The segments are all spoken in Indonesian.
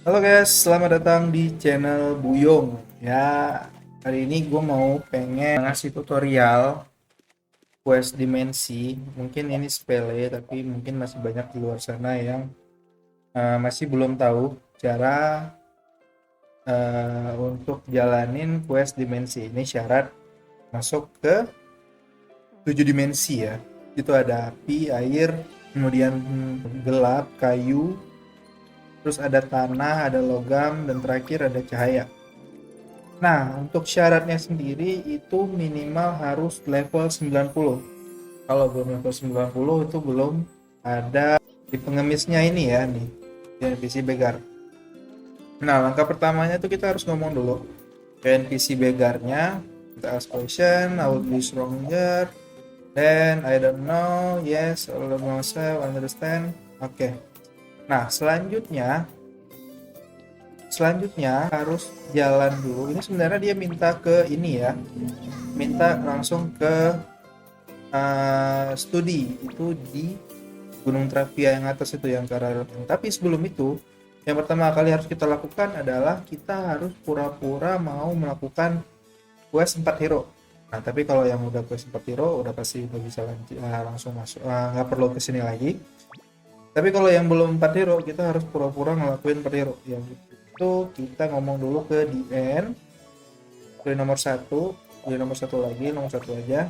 Halo guys, selamat datang di channel Buyong. Ya, hari ini gue mau pengen ngasih tutorial quest dimensi. Mungkin ini sepele, tapi mungkin masih banyak di luar sana yang masih belum tahu cara untuk jalanin quest dimensi. Ini syarat masuk ke 7 dimensi ya. Itu ada api, air, kemudian gelap, kayu, terus ada tanah, ada logam, dan terakhir ada cahaya. Nah, untuk syaratnya sendiri itu minimal harus level 90. Kalau belum level 90 itu belum ada di pengemisnya ini ya nih, di NPC Begar. Nah, langkah pertamanya itu kita harus ngomong dulu ke NPC Begarnya. Kita ask question, I will be stronger. Then I don't know, yes, I don't know myself, understand. Oke. Nah, selanjutnya harus jalan dulu. Ini sebenarnya dia minta ke ini ya, minta langsung ke studi itu di Gunung Travia yang atas itu yang ke arah Roteng. Tapi sebelum itu, yang pertama kali harus kita lakukan adalah kita harus pura-pura mau melakukan quest 4 hero. Nah, tapi kalau yang udah quest 4 hero udah pasti udah bisa langsung masuk, nggak perlu kesini lagi. Tapi kalau yang belum 4 hero, kita harus pura-pura ngelakuin 4 hero. Yang itu kita ngomong dulu ke DN, ke nomor satu, di nomor satu lagi, nomor satu aja.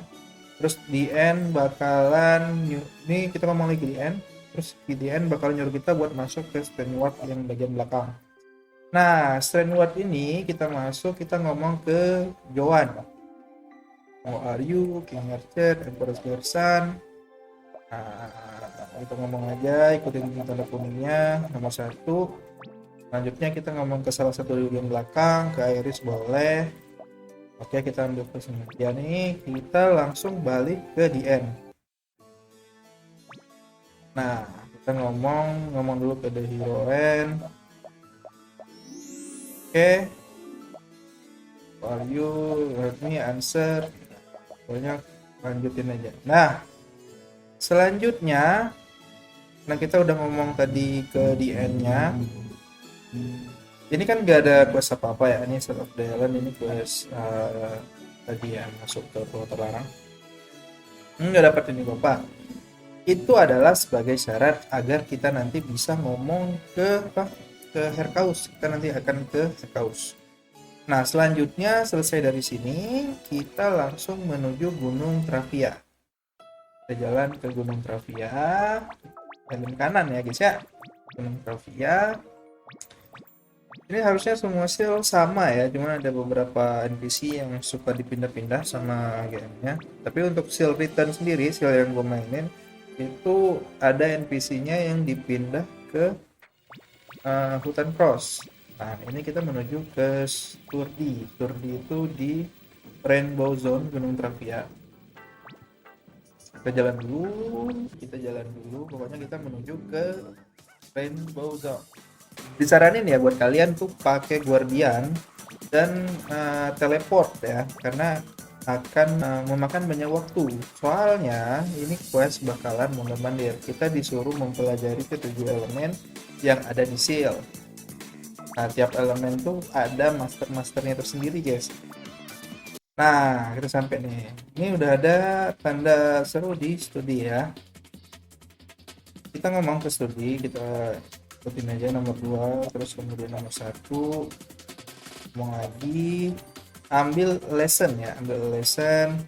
Terus DN bakalan ini kita ngomong lagi DN, terus DN bakal nyuruh kita buat masuk ke strand ward yang bagian belakang. Nah, strand ward ini kita masuk, kita ngomong ke Joan. How are you, King Archer, Emperor Gersan. Nah, kita ngomong aja, ikutin tanda kuningnya, nomor satu. Selanjutnya kita ngomong ke salah satu di bagian belakang, ke Iris boleh. Oke, kita ambil kesengaja nih, kita langsung balik ke DN. Nah, kita ngomong dulu ke The Hero Ren. Oke, for you, let me answer. Banyak, lanjutin aja. Nah, selanjutnya, nah kita udah ngomong tadi ke DN-nya. Ini kan gak ada quest apa-apa ya, ini Set of the Island, ini quest tadi ya, masuk ke Pulau Terlarang. Nggak dapat ini Bapak. Itu adalah sebagai syarat agar kita nanti bisa ngomong ke apa, ke Herkaus. Kita nanti akan ke Herkaus. Nah, selanjutnya selesai dari sini kita langsung menuju Gunung Travia. Kita jalan ke Gunung Travia, jalan kanan ya guys ya, Gunung Travia. Ini harusnya semua skill sama ya, cuma ada beberapa NPC yang suka dipindah-pindah sama GM-nya. Tapi untuk skill return sendiri, skill yang gue mainin itu ada NPC-nya yang dipindah ke hutan cross. Nah, ini kita menuju ke Sturdy. Sturdy itu di Rainbow Zone Gunung Travia. Kita jalan dulu, pokoknya kita menuju ke Rainbow Zone. Disaranin ya buat kalian tuh pakai Guardian dan teleport ya, karena akan memakan banyak waktu. Soalnya ini quest bakalan mondar-mandir. Kita disuruh mempelajari ketujuh elemen yang ada di seal. Nah, tiap elemen tuh ada master-masternya tersendiri, guys. Nah, kita sampai nih. Ini udah ada tanda seru di studi ya. Kita ngomong ke studi, kita ikutin aja nomor 2, terus kemudian nomor 1. Ngomong lagi, ambil lesson ya, ambil lesson.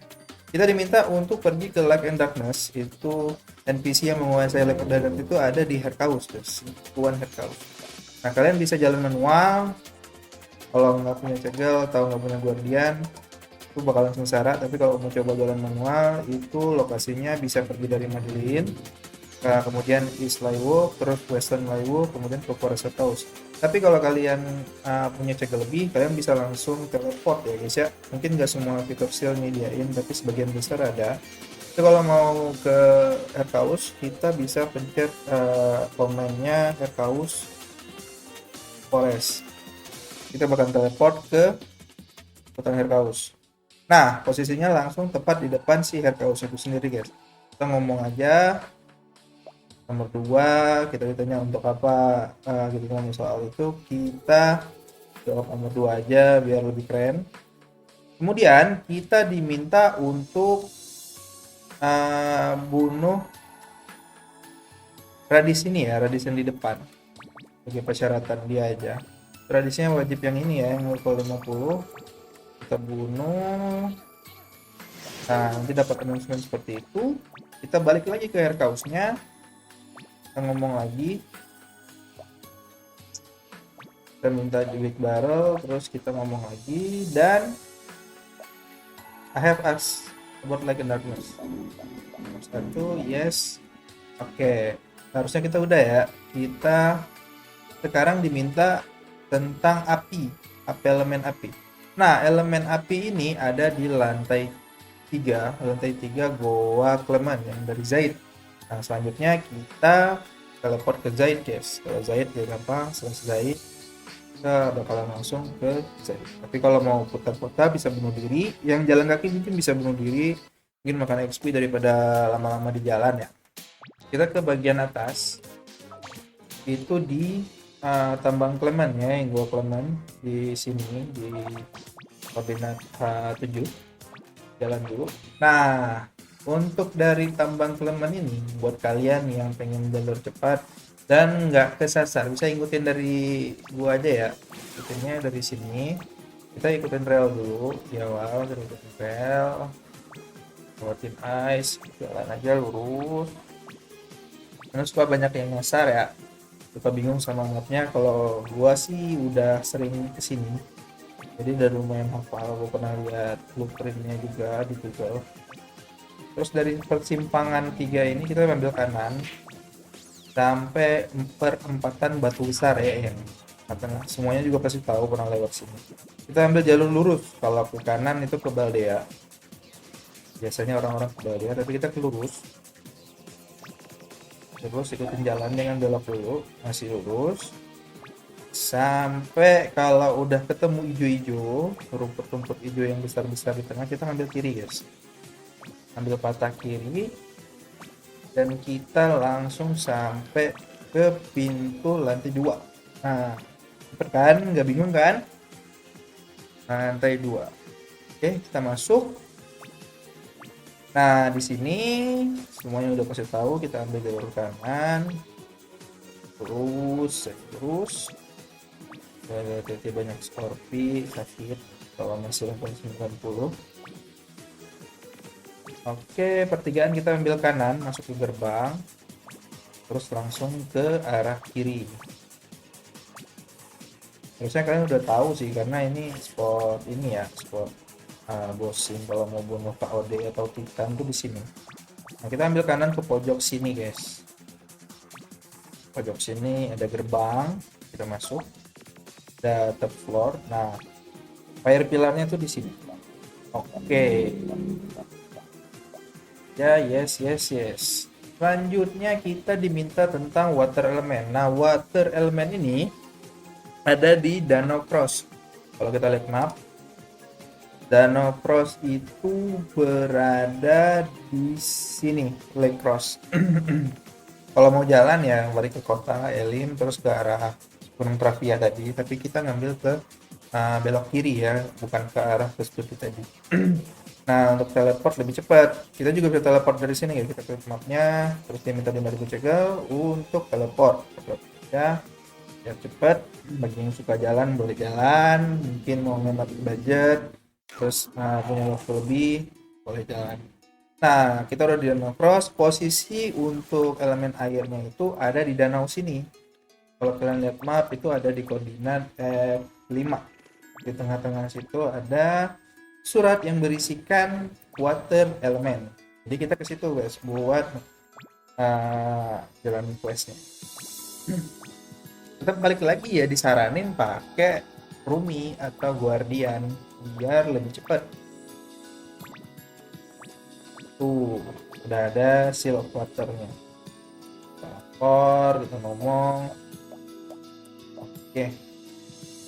Kita diminta untuk pergi ke Light and Darkness. Itu NPC yang menguasai Light and Darkness itu ada di Herkaus, guys. Tuan Herkaus. Nah, kalian bisa jalan manual. Kalau nggak punya cegel atau nggak punya guardian, itu bakalan sengsara. Tapi kalau mau coba jalan manual, itu lokasinya bisa pergi dari Madeline, kemudian East Laiwo, terus Western Laiwo, kemudian ke Forest House. Tapi kalau kalian punya cegel lebih, kalian bisa langsung teleport ya guys ya. Mungkin nggak semua fitur seal nyediain, tapi sebagian besar ada. Jadi kalau mau ke Herkaus, kita bisa pencet command-nya Herkaus Forest. Kita bakal teleport ke hutan Herkaus. Nah, posisinya langsung tepat di depan si Herkaus itu sendiri guys. Kita ngomong aja, Nomor 2 kita ditanya untuk apa, gitu kan. Soal itu kita jawab nomor 2 aja biar lebih keren. Kemudian kita diminta untuk bunuh radis ini ya, radis yang di depan. Sebagai persyaratan dia aja. Radisnya wajib yang ini ya, yang level 50. Kita bunuh. Nah, nanti dapat announcement seperti itu. Kita balik lagi ke air kausnya. Kita ngomong lagi. Kita minta di big barrel, terus kita ngomong lagi, dan I have asked about like in darkness. Satu, yes. Oke, harusnya kita udah ya. Kita sekarang diminta tentang api, elemen api. Nah, elemen api ini ada di lantai 3 Goa Clement yang dari Zaid. Nah, selanjutnya kita teleport ke Zaid, guys. Kalau Zaid ya gampang, selesai Zaid kita bakalan langsung ke Zaid. Tapi kalau mau putar-putar bisa bunuh diri, yang jalan kaki mungkin bisa bunuh diri, mungkin makan XP daripada lama-lama di jalan ya. Kita ke bagian atas, itu di tambang Clement ya, yang Goa Clement di sini di koordinat 7. Jalan dulu. Nah, untuk dari tambang Clement ini, buat kalian yang pengen jalur cepat dan nggak kesasar, bisa ikutin dari gua aja ya. Ikutinnya dari sini. Kita ikutin rel dulu di awal, kita ikutin rel, lewatin ice, jalan aja lurus. Karena suka banyak yang nyasar ya, suka bingung sama mapnya. Kalau gua sih udah sering kesini, jadi udah lumayan hafal. Gua pernah lihat blueprintnya juga di Google. Terus dari persimpangan 3 ini kita ambil kanan sampai perempatan batu besar ya, yang tengah. Semuanya juga pasti tahu pernah lewat sini. Kita ambil jalur lurus. Kalau ke kanan itu ke Baldea, biasanya orang-orang ke Baldea, tapi kita ke lurus. Terus ikutin jalan, dengan belok dulu, masih lurus sampai kalau udah ketemu hijau-hijau, rumput-rumput hijau yang besar-besar di tengah, kita ambil kiri, guys. Ambil patah kiri dan kita langsung sampai ke pintu lantai 2. Nah, cepet kan? Nggak bingung kan? Lantai 2. Oke, kita masuk. Nah, di sini semuanya udah pasti tahu. Kita ambil jalur kanan. Terus. Berarti banyak skorpi, sakit kalau masih level 90. Oke, pertigaan kita ambil kanan, masuk ke gerbang, terus langsung ke arah kiri. Harusnya kalian udah tahu sih, karena ini spot ini ya, spot bossing kalau mau bunuh KOD atau Titan tuh di sini. Nah, kita ambil kanan ke pojok sini, guys. Pojok sini ada gerbang, kita masuk. Ada top floor. Nah, fire pilarnya tuh di sini. Oke. Ya, yes. Selanjutnya kita diminta tentang water element. Nah, water element ini ada di Danau Cross. Kalau kita lihat map, Danau Cross itu berada di sini, Lake Cross. Kalau mau jalan ya balik ke kota Elim, terus ke arah Gunung Travia tadi, tapi kita ngambil ke belok kiri ya, bukan ke arah ke seperti tadi. Nah, untuk teleport lebih cepat, kita juga bisa teleport dari sini ya. Kita klik mapnya, terus dia minta 5.000 cegel untuk teleport ya, biar cepat. Bagi yang suka jalan boleh jalan, mungkin mau ngemat budget, terus punya waktu lebih, boleh jalan. Nah, kita udah di Danau Cross. Posisi untuk elemen airnya itu ada di danau sini. Kalau kalian lihat map, itu ada di koordinat F5. Di tengah-tengah situ ada surat yang berisikan water element. Jadi kita ke situ, guys, buat jalan questnya. Kita balik lagi ya, disaranin pakai Rumi atau Guardian biar lebih cepat. Tuh, udah ada seal of waternya. Kita ngomong. Oke.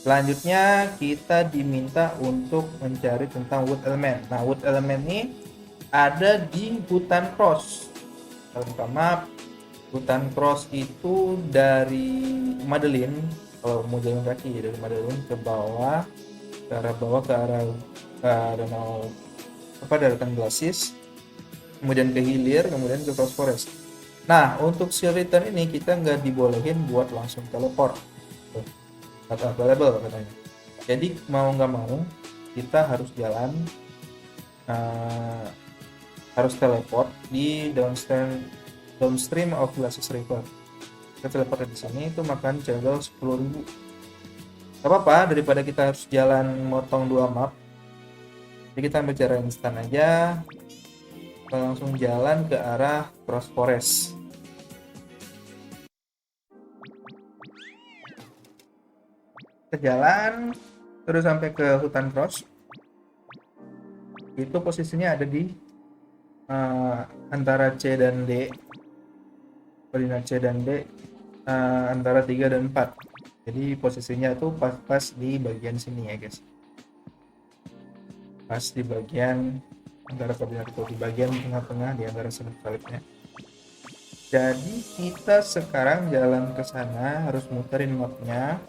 Selanjutnya kita diminta untuk mencari tentang wood element. Nah, wood element ini ada di hutan cross. Kalau buka map, Hutan cross itu dari Madeline, kalau mau jalan kaki dari Madeline ke bawah, ke arah bawah, ke arah danau apa, daratan Glacis, kemudian ke hilir, kemudian ke cross forest. Nah, untuk seal return ini kita nggak dibolehin buat langsung teleport, not available katanya. Jadi mau nggak mau kita harus jalan, uh, harus teleport di downstream of Glacis River. Kita teleport di sini itu makan jagal 10.000. Gak apa-apa, daripada kita harus jalan motong 2 map, jadi kita ambil cara instan aja, kita langsung jalan ke arah cross forest. Kita jalan terus sampai ke hutan cross. Itu posisinya ada di antara C dan D, koordinat C dan D, antara 3 dan 4. Jadi posisinya tuh pas di bagian sini ya guys, pas di bagian antara koordinat itu, di bagian tengah-tengah di antara salib-salibnya. Jadi kita sekarang jalan ke sana, harus muterin mapnya.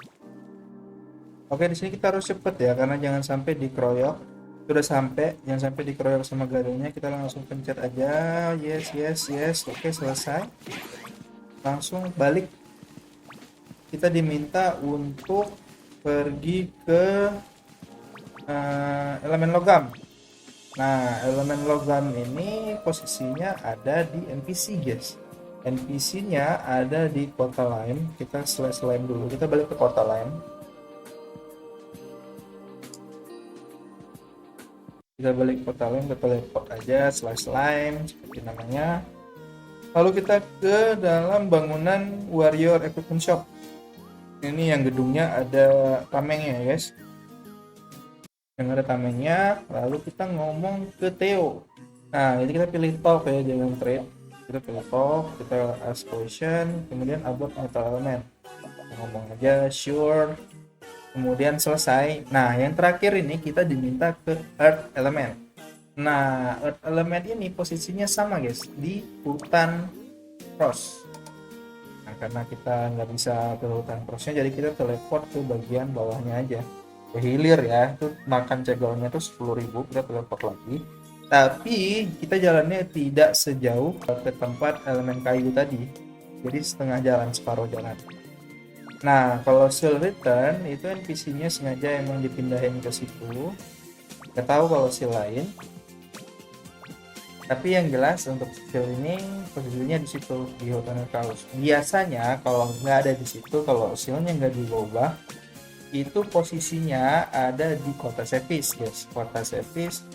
Oke, di sini kita harus cepet ya, karena jangan sampai dikeroyok. Sudah sampai, jangan sampai dikeroyok sama garunya. Kita langsung pencet aja, yes. Oke, selesai. Langsung balik. Kita diminta untuk pergi ke elemen logam. Nah, elemen logam ini posisinya ada di NPC guys. NPC-nya ada di kota lain. Kita slash lain dulu. Kita balik ke kota lain. Kita balik ke kota lain, kita teleport aja slash lime seperti namanya. Lalu kita ke dalam bangunan Warrior Equipment Shop. Ini yang gedungnya ada tamengnya guys. Yang ada tamengnya. Lalu kita ngomong ke Theo. Nah, jadi kita pilih talk ya, jangan trade. Kita pilih talk, kita ask question, kemudian about metal element. Kita ngomong aja sure, kemudian selesai. Nah, yang terakhir ini kita diminta ke earth element. Nah, earth element ini posisinya sama guys, di hutan cross. Nah, karena kita nggak bisa ke hutan crossnya, jadi kita teleport ke bagian bawahnya aja, ke hilir ya. Itu makan cegelnya tuh 10.000, kita teleport lagi. Tapi kita jalannya tidak sejauh ke tempat elemen kayu tadi, jadi setengah jalan, separuh jalan. Nah, kalau seal return itu NPC-nya sengaja emang dipindahin ke situ. Nggak tahu kalau seal lain. Tapi yang jelas untuk seal ini posisinya di situ, di hutan Kaus. Biasanya kalau nggak ada di situ, kalau sealnya nggak diubah, itu posisinya ada di kota Sevis guys. Kota Sevis,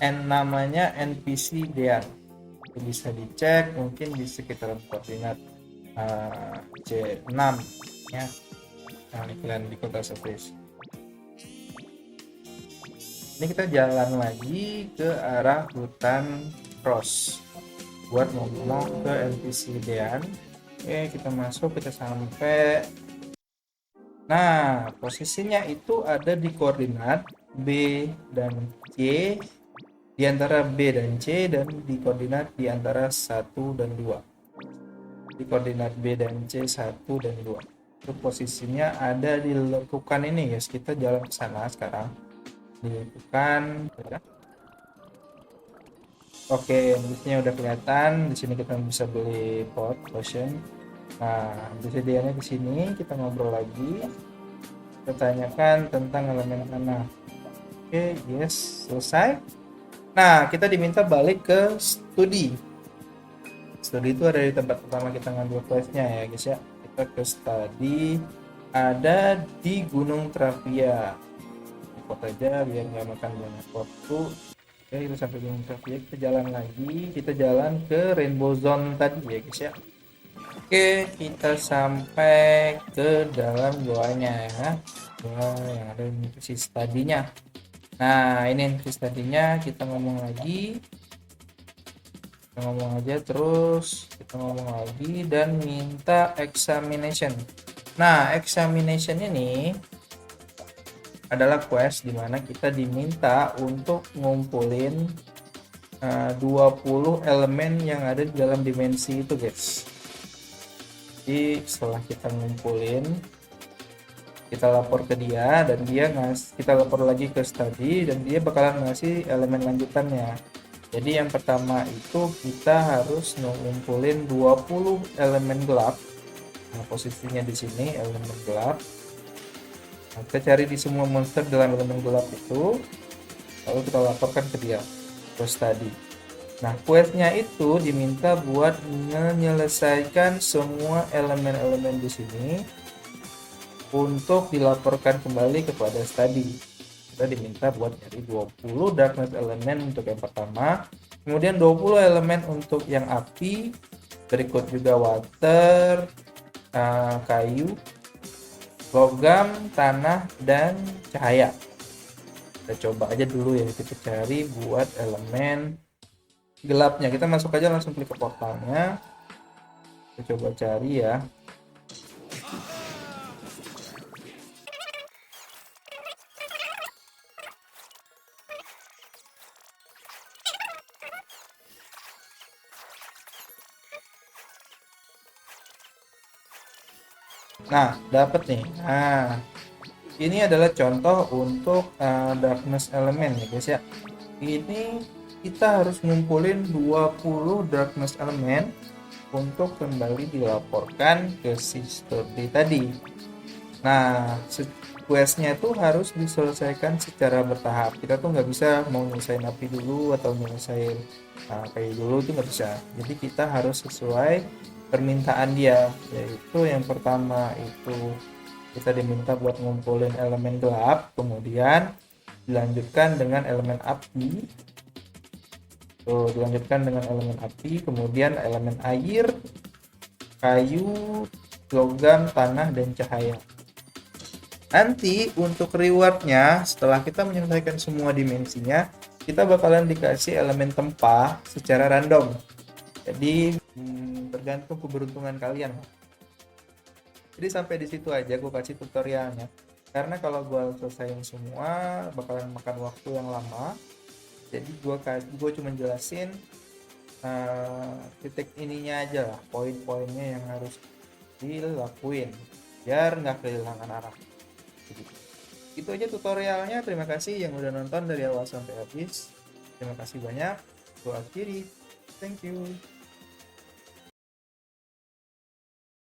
namanya NPC Dean. Bisa dicek mungkin di sekitaran koordinat C6 ya. Nah, iklan di kota Sevis. Ini kita jalan lagi ke arah hutan cross buat ngomong ke NPC Dean. Oke, kita masuk, kita sampai. Nah, posisinya itu ada di koordinat B dan C, di antara B dan C, dan di koordinat di antara 1 dan 2. Di koordinat B dan C 1 dan 2. Itu posisinya ada di lekukan ini guys. Kita jalan ke sana sekarang. Di lekukan. Oke, bisnya udah kelihatan. Di sini kita bisa beli pot potion. Nah, disediaannya di sini. Kita ngobrol lagi. Kita tanyakan tentang elemen tanah. Oke, yes, selesai. Nah, kita diminta balik ke studi. Studi itu ada di tempat pertama kita ngambil questnya ya guys ya. Kita ke study, ada di Gunung Travia. Ikut aja biar nggak makan banyak waktu. Oke, kita sampai Gunung Travia, kita jalan lagi. Kita jalan ke Rainbow Zone tadi ya guys ya. Oke, kita sampai ke dalam goanya ya. Goa yang ada di sisi tadinya. Nah, ini tadinya kita ngomong lagi. Kita ngomong aja terus, kita ngomong lagi dan minta examination. Nah, examination ini adalah quest dimana kita diminta untuk ngumpulin 20 elemen yang ada di dalam dimensi itu guys. Jadi setelah kita ngumpulin, kita lapor ke dia dan kita lapor lagi ke study dan dia bakalan ngasih elemen lanjutannya. Jadi yang pertama itu kita harus ngumpulin 20 elemen gelap. Nah, posisinya di sini elemen gelap. Nah, kita cari di semua monster dalam elemen gelap itu, lalu kita laporkan ke dia, ke study. Nah, questnya itu diminta buat menyelesaikan semua elemen-elemen di sini untuk dilaporkan kembali kepada study. Kita diminta buat nyari 20 darkness elemen untuk yang pertama, kemudian 20 elemen untuk yang api, berikut juga water, kayu, logam, tanah, dan cahaya. Kita coba aja dulu ya, kita cari buat elemen gelapnya. Kita masuk aja langsung klik ke portalnya, kita coba cari ya. Nah, dapat nih. Nah, ini adalah contoh untuk darkness element ya guys ya. Ini kita harus ngumpulin 20 darkness element untuk kembali dilaporkan ke si study tadi. Nah, questnya itu harus diselesaikan secara bertahap. Kita tuh nggak bisa mau nyelesain api dulu atau nyelesain kayu dulu, itu nggak bisa. Jadi kita harus sesuai permintaan dia, yaitu yang pertama itu kita diminta buat ngumpulin elemen gelap, kemudian dilanjutkan dengan elemen api. Tuh, dilanjutkan dengan elemen api, kemudian elemen air, kayu, logam, tanah, dan cahaya. Nanti untuk rewardnya, setelah kita menyelesaikan semua dimensinya, kita bakalan dikasih elemen tempa secara random. Jadi tergantung keberuntungan kalian. Jadi sampai di situ aja gue kasih tutorialnya. Karena kalau gue selesaiin semua bakalan makan waktu yang lama. Jadi gue cuma jelasin titik ininya aja lah, poin-poinnya yang harus dilakuin biar nggak kehilangan arah. Jadi, itu aja tutorialnya. Terima kasih yang udah nonton dari awal sampai habis. Terima kasih banyak. Gue akhiri. Thank you.